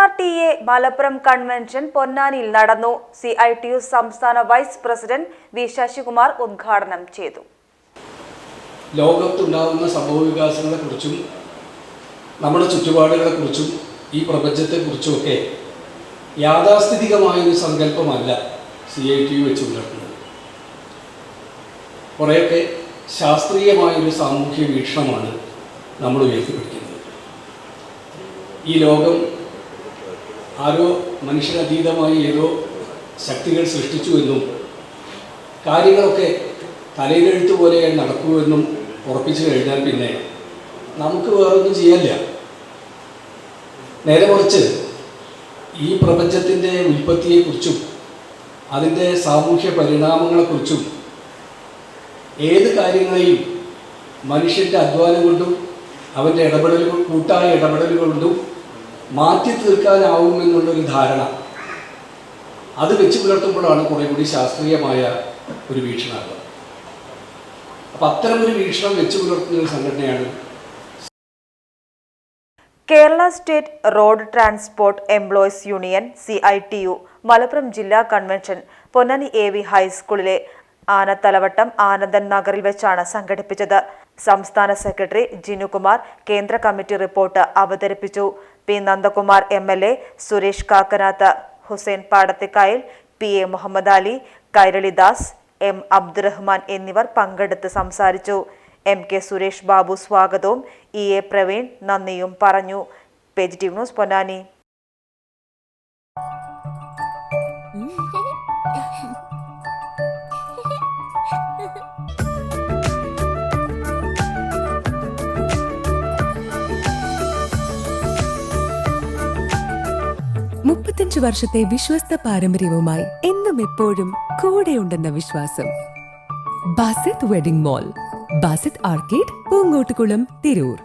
KRTA Malappuram convention പൊന്നാനിയിൽ നടന്നു. CITU സംസ്ഥാന വൈസ് പ്രസിഡന്റ് വി ശശികുമാർ ഉദ്ഘാടനം ചെയ്തു. ലോകത്തുണ്ടാകുന്ന സംഭവവികാസങ്ങളെക്കുറിച്ചും നമ്മുടെ ചുറ്റുപാടുകളെക്കുറിച്ചും ഈ പ്രപഞ്ചത്തെക്കുറിച്ചുമൊക്കെ യാഥാസ്ഥിതികമായൊരു സങ്കല്പമല്ല CITU വെച്ച് പുലർത്തുന്നത്. കുറേയൊക്കെ ശാസ്ത്രീയമായൊരു സാമൂഹ്യ വീക്ഷണമാണ് നമ്മൾ ഉയർത്തിപ്പിടിക്കുന്നത്. ഈ ലോകം ആരോ മനുഷ്യനതീതമായി ഏതോ ശക്തികൾ സൃഷ്ടിച്ചുവെന്നും കാര്യങ്ങളൊക്കെ തലയിലെഴുത്ത് പോലെ നടക്കുമെന്നും ഉറപ്പിച്ചു കഴിഞ്ഞാൽ പിന്നെ നമുക്ക് വേറൊന്നും ചെയ്യാനില്ല. നേരെ മറിച്ച് ഈ പ്രപഞ്ചത്തിൻ്റെ ഉൽപ്പത്തിയെക്കുറിച്ചും അതിൻ്റെ സാമൂഹ്യ പരിണാമങ്ങളെക്കുറിച്ചും ഏത് കാര്യങ്ങളെയും മനുഷ്യൻ്റെ അധ്വാനം കൊണ്ടും അവൻ്റെ കൂട്ടായ ഇടപെടലുകൾ കൊണ്ടും മാറ്റി തീർക്കാനാവുമെന്നുള്ളൊരു ധാരണ അത് വെച്ച് പുലർത്തുമ്പോഴാണ് കുറേ കൂടി ശാസ്ത്രീയമായ ഒരു വീക്ഷണമാകുക. അപ്പം അത്തരമൊരു വീക്ഷണം വെച്ച് പുലർത്തുന്ന ഒരു സംഘടനയാണ് Kerala state road transport employees union CITU Malappuram ജില്ലാ കൺവെൻഷൻ പൊന്നാനി AV ഹൈസ്കൂളിലെ ആനത്തലവട്ടം ആനന്ദൻ നഗറിൽ വെച്ചാണ് സംഘടിപ്പിച്ചത്. സംസ്ഥാന സെക്രട്ടറി ജിനുകുമാർ കേന്ദ്ര കമ്മിറ്റി റിപ്പോർട്ട് അവതരിപ്പിച്ചു. P. Nandakumar MLA, Suresh Kakkanath, Hussain Padathikayal, PA Muhammad Ali, Kairalidas, M. Abdurahman എന്നിവർ പങ്കെടുത്ത് സംസാരിച്ചു. MK സുരേഷ് ബാബു സ്വാഗതവും EA പ്രവീൺ നന്ദിയും പറഞ്ഞു. PGTV news Ponnani. വർഷത്തെ വിശ്വസ്ത പാരമ്പര്യവുമായി എന്നും എപ്പോഴും കൂടെയുണ്ടെന്ന വിശ്വാസം. Basith wedding mall, Basith arcade, Poonkottukulam, Tirur.